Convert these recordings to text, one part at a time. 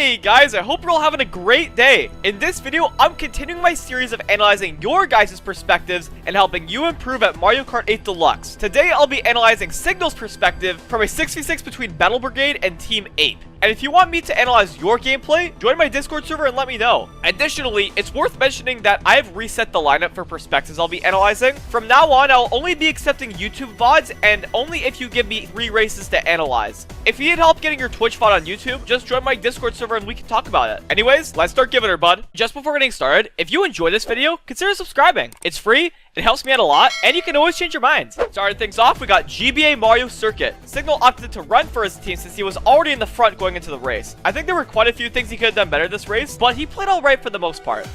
Hey guys, I hope you're all having a great day. In this video, I'm continuing my series of analyzing your guys' perspectives and helping you improve at Mario Kart 8 Deluxe. Today, I'll be analyzing Signal's perspective from a 6v6 between Battle Brigade and Team 8. And if you want me to analyze your gameplay, join my Discord server and let me know. Additionally, it's worth mentioning that I have reset the lineup for perspectives I'll be analyzing. From now on, I'll only be accepting YouTube VODs and only if you give me 3 races to analyze. If you need help getting your Twitch VOD on YouTube, just join my Discord server and we can talk about it. Anyways, let's start giving her, bud. Just before getting started, if you enjoy this video, consider subscribing. It's free. It helps me out a lot, and you can always change your minds. Starting things off, we got GBA Mario Circuit. Signal opted to run for his team since he was already in the front going into the race. I think there were quite a few things he could have done better this race, but he played alright for the most part.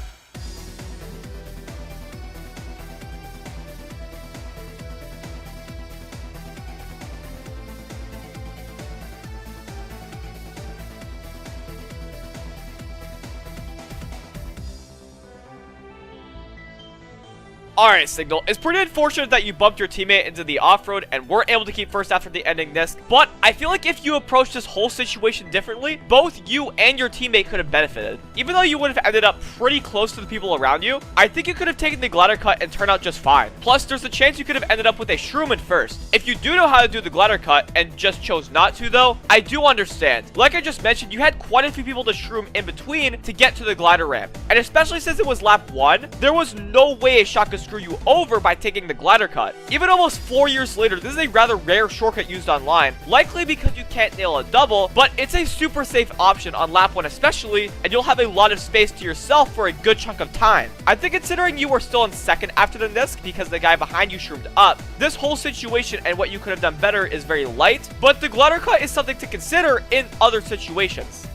Alright, Signal, it's pretty unfortunate that you bumped your teammate into the off-road and weren't able to keep first after the ending disc, but I feel like if you approached this whole situation differently, both you and your teammate could have benefited. Even though you would have ended up pretty close to the people around you, I think you could have taken the glider cut and turned out just fine. Plus, there's a chance you could have ended up with a shroom in first. If you do know how to do the glider cut and just chose not to though, I do understand. Like I just mentioned, you had quite a few people to shroom in between to get to the glider ramp, and especially since it was lap 1, there was no way a shot could screw you over by taking the glider cut. Even almost 4 years later, this is a rather rare shortcut used online, likely because you can't nail a double, but it's a super safe option on lap 1 especially, and you'll have a lot of space to yourself for a good chunk of time. I think considering you were still in second after the disc because the guy behind you shroomed up, this whole situation and what you could have done better is very light, but the glider cut is something to consider in other situations.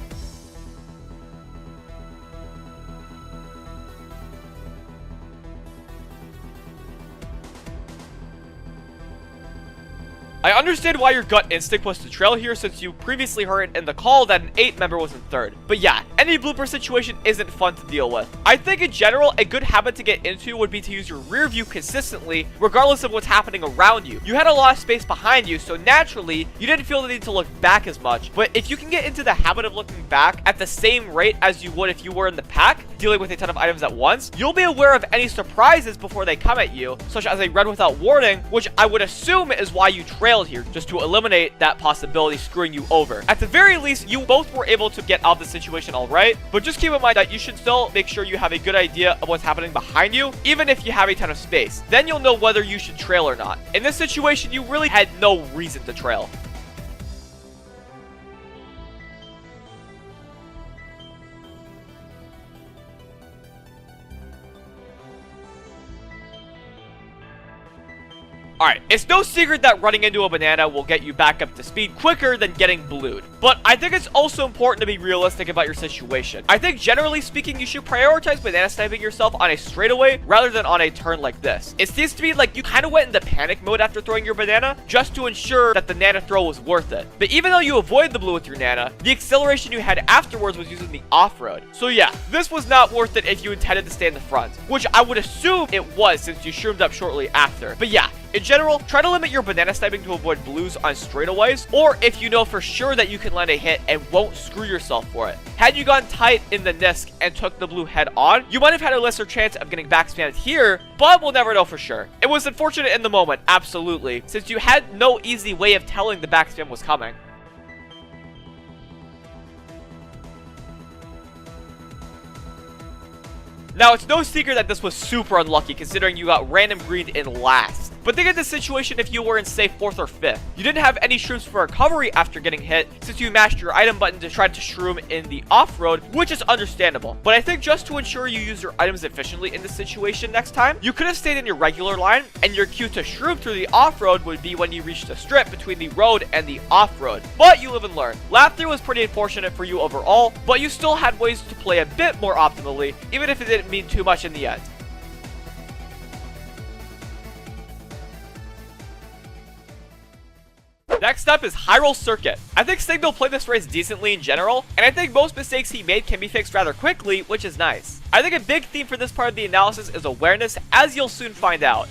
I understand why your gut instinct was to trail here since you previously heard in the call that an 8 member was in third. But yeah, any blooper situation isn't fun to deal with. I think in general, a good habit to get into would be to use your rear view consistently, regardless of what's happening around you. You had a lot of space behind you, so naturally, you didn't feel the need to look back as much. But if you can get into the habit of looking back at the same rate as you would if you were in the pack, dealing with a ton of items at once, you'll be aware of any surprises before they come at you, such as a run without warning, which I would assume is why you trailed here, just to eliminate that possibility screwing you over. At the very least, you both were able to get out of the situation alright, but just keep in mind that you should still make sure you have a good idea of what's happening behind you, even if you have a ton of space. Then you'll know whether you should trail or not. In this situation, you really had no reason to trail. Alright, it's no secret that running into a banana will get you back up to speed quicker than getting blued. But I think it's also important to be realistic about your situation. I think generally speaking, you should prioritize banana sniping yourself on a straightaway rather than on a turn like this. It seems to me like you kind of went into panic mode after throwing your banana just to ensure that the nana throw was worth it. But even though you avoided the blue with your nana, the acceleration you had afterwards was using the off-road. So yeah, this was not worth it if you intended to stay in the front, which I would assume it was since you shroomed up shortly after. But yeah, in general, try to limit your banana sniping to avoid blues on straightaways, or if you know for sure that you can land a hit and won't screw yourself for it. Had you gone tight in the disc and took the blue head on, you might have had a lesser chance of getting back spammed here, but we'll never know for sure. It was unfortunate in the moment, absolutely, since you had no easy way of telling the back spam was coming. Now, it's no secret that this was super unlucky considering you got random greened in last. But think of the situation if you were in say 4th or 5th. You didn't have any shrooms for recovery after getting hit since you mashed your item button to try to shroom in the off-road, which is understandable. But I think just to ensure you use your items efficiently in this situation next time, you could have stayed in your regular line and your cue to shroom through the off-road would be when you reach the strip between the road and the off-road. But you live and learn. Lap 3 was pretty unfortunate for you overall, but you still had ways to play a bit more optimally, even if it didn't mean too much in the end. Next up is Hyrule Circuit. I think Signal played this race decently in general, and I think most mistakes he made can be fixed rather quickly, which is nice. I think a big theme for this part of the analysis is awareness, as you'll soon find out.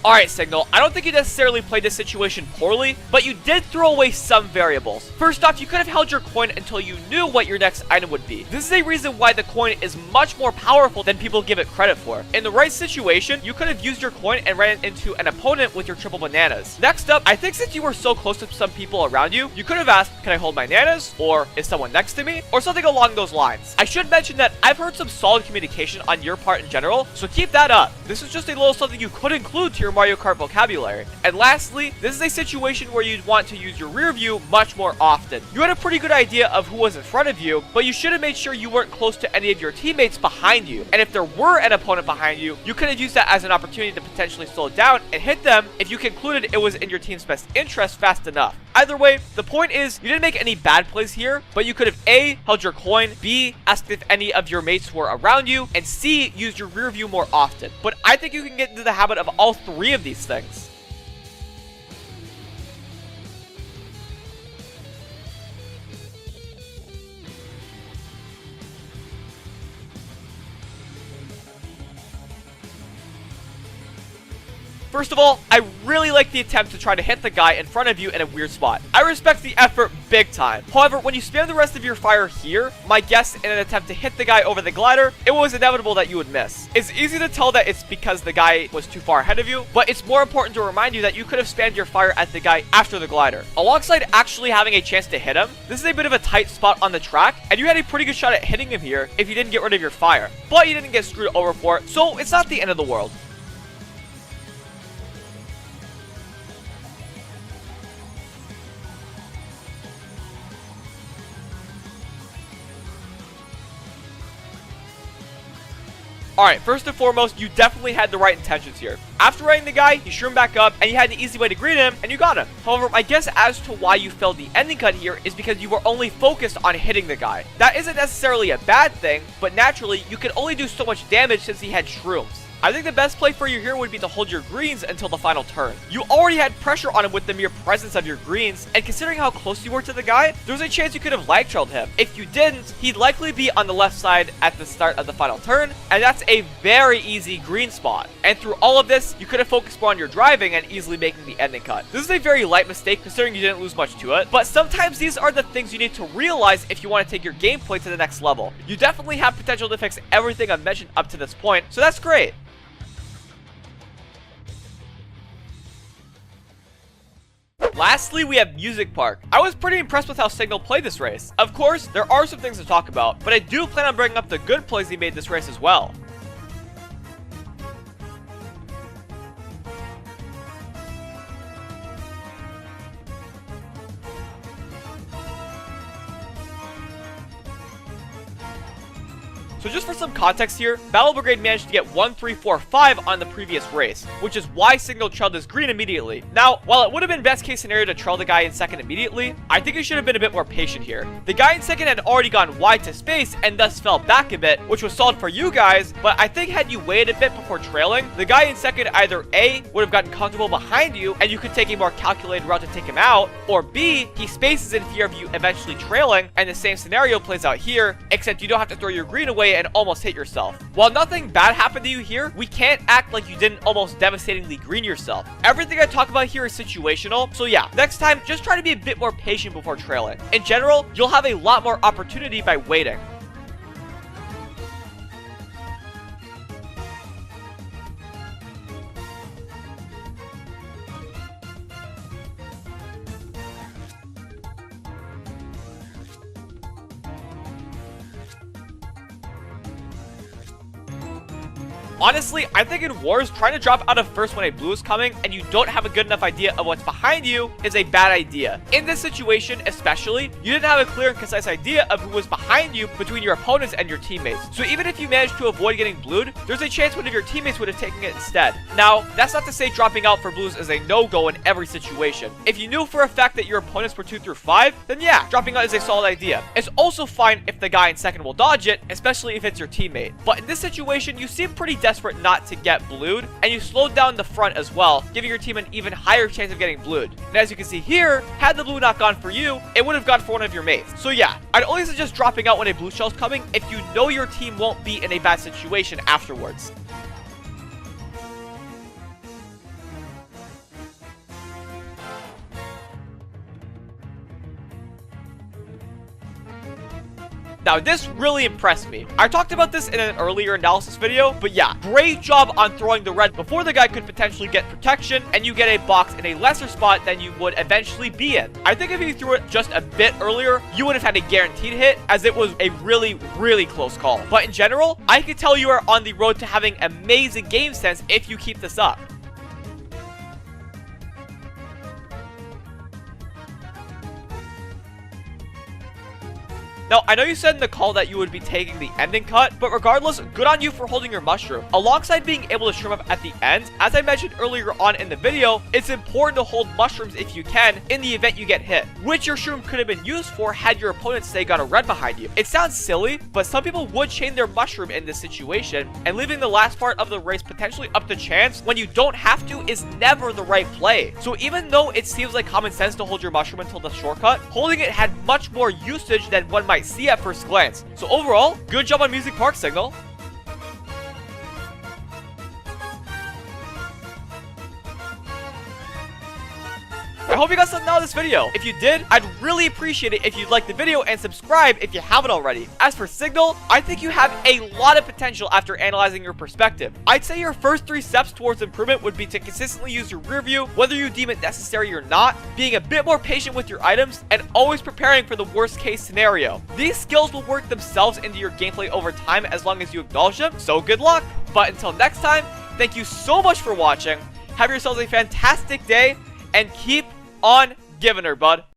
Alright, Signal, I don't think you necessarily played this situation poorly, but you did throw away some variables. First off, you could have held your coin until you knew what your next item would be. This is a reason why the coin is much more powerful than people give it credit for. In the right situation, you could have used your coin and ran into an opponent with your triple bananas. Next up, I think since you were so close to some people around you, you could have asked, can I hold my nanas? Or is someone next to me? Or something along those lines. I should mention that I've heard some solid communication on your part in general, so keep that up. This is just a little something you could include to your Mario Kart vocabulary. And lastly, this is a situation where you'd want to use your rear view much more often. You had a pretty good idea of who was in front of you, but you should have made sure you weren't close to any of your teammates behind you. And if there were an opponent behind you, you could have used that as an opportunity to potentially slow down and hit them if you concluded it was in your team's best interest fast enough. Either way, the point is, you didn't make any bad plays here, but you could have A, held your coin, B, asked if any of your mates were around you, and C, used your rear view more often. But I think you can get into the habit of all three of these things. First of all, I really like the attempt to try to hit the guy in front of you in a weird spot. I respect the effort big time. However, when you spam the rest of your fire here, my guess in an attempt to hit the guy over the glider, it was inevitable that you would miss. It's easy to tell that it's because the guy was too far ahead of you, but it's more important to remind you that you could have spammed your fire at the guy after the glider. Alongside actually having a chance to hit him, this is a bit of a tight spot on the track, and you had a pretty good shot at hitting him here if you didn't get rid of your fire. But you didn't get screwed over for it, so it's not the end of the world. Alright, first and foremost, you definitely had the right intentions here. After writing the guy, you shroomed back up, and you had an easy way to greet him, and you got him. However, my guess as to why you failed the ending cut here is because you were only focused on hitting the guy. That isn't necessarily a bad thing, but naturally, you can only do so much damage since he had shrooms. I think the best play for you here would be to hold your greens until the final turn. You already had pressure on him with the mere presence of your greens, and considering how close you were to the guy, there's a chance you could have lag trailed him. If you didn't, he'd likely be on the left side at the start of the final turn, and that's a very easy green spot. And through all of this, you could have focused more on your driving and easily making the ending cut. This is a very light mistake considering you didn't lose much to it, but sometimes these are the things you need to realize if you want to take your gameplay to the next level. You definitely have potential to fix everything I've mentioned up to this point, so that's great. Lastly, we have Music Park. I was pretty impressed with how Signal played this race. Of course, there are some things to talk about, but I do plan on bringing up the good plays he made this race as well. So just for some context here, Battle Brigade managed to get 1, 3, 4, 5 on the previous race, which is why Signal trailed his green immediately. Now, while it would have been best case scenario to trail the guy in second immediately, I think he should have been a bit more patient here. The guy in second had already gone wide to space and thus fell back a bit, which was solid for you guys, but I think had you waited a bit before trailing, the guy in second either A, would have gotten comfortable behind you and you could take a more calculated route to take him out, or B, he spaces in fear of you eventually trailing, and the same scenario plays out here, except you don't have to throw your green away and almost hit yourself. While nothing bad happened to you here, we can't act like you didn't almost devastatingly green yourself. Everything I talk about here is situational, so yeah, next time, just try to be a bit more patient before trailing. In general, you'll have a lot more opportunity by waiting. Honestly, I think in wars, trying to drop out of first when a blue is coming and you don't have a good enough idea of what's behind you is a bad idea. In this situation, especially, you didn't have a clear and concise idea of who was behind you between your opponents and your teammates. So even if you managed to avoid getting blued, there's a chance one of your teammates would have taken it instead. Now, that's not to say dropping out for blues is a no-go in every situation. If you knew for a fact that your opponents were 2 through 5, then yeah, dropping out is a solid idea. It's also fine if the guy in second will dodge it, especially if it's your teammate. But in this situation, you seem pretty desperate not to get blued, and you slowed down the front as well, giving your team an even higher chance of getting blued. And as you can see here, had the blue not gone for you, it would have gone for one of your mates. So yeah, I'd only suggest dropping out when a blue shell's coming if you know your team won't be in a bad situation afterwards. Now, this really impressed me. I talked about this in an earlier analysis video, but yeah, great job on throwing the red before the guy could potentially get protection, and you get a box in a lesser spot than you would eventually be in. I think if you threw it just a bit earlier, you would have had a guaranteed hit, as it was a really, really close call. But in general, I can tell you are on the road to having amazing game sense if you keep this up. Now, I know you said in the call that you would be taking the ending cut, but regardless, good on you for holding your mushroom. Alongside being able to shroom up at the end, as I mentioned earlier on in the video, it's important to hold mushrooms if you can in the event you get hit, which your shroom could have been used for had your opponent say got a red behind you. It sounds silly, but some people would chain their mushroom in this situation, and leaving the last part of the race potentially up to chance when you don't have to is never the right play. So even though it seems like common sense to hold your mushroom until the shortcut, holding it had much more usage than one might see at first glance. So overall, good job on Music Park, Signal. I hope you got something out of this video. If you did, I'd really appreciate it if you'd like the video and subscribe if you haven't already. As for Signal, I think you have a lot of potential after analyzing your perspective. I'd say your first 3 steps towards improvement would be to consistently use your rear view, whether you deem it necessary or not, being a bit more patient with your items, and always preparing for the worst case scenario. These skills will work themselves into your gameplay over time as long as you acknowledge them, so good luck. But until next time, thank you so much for watching, have yourselves a fantastic day, and keep on giving her, bud.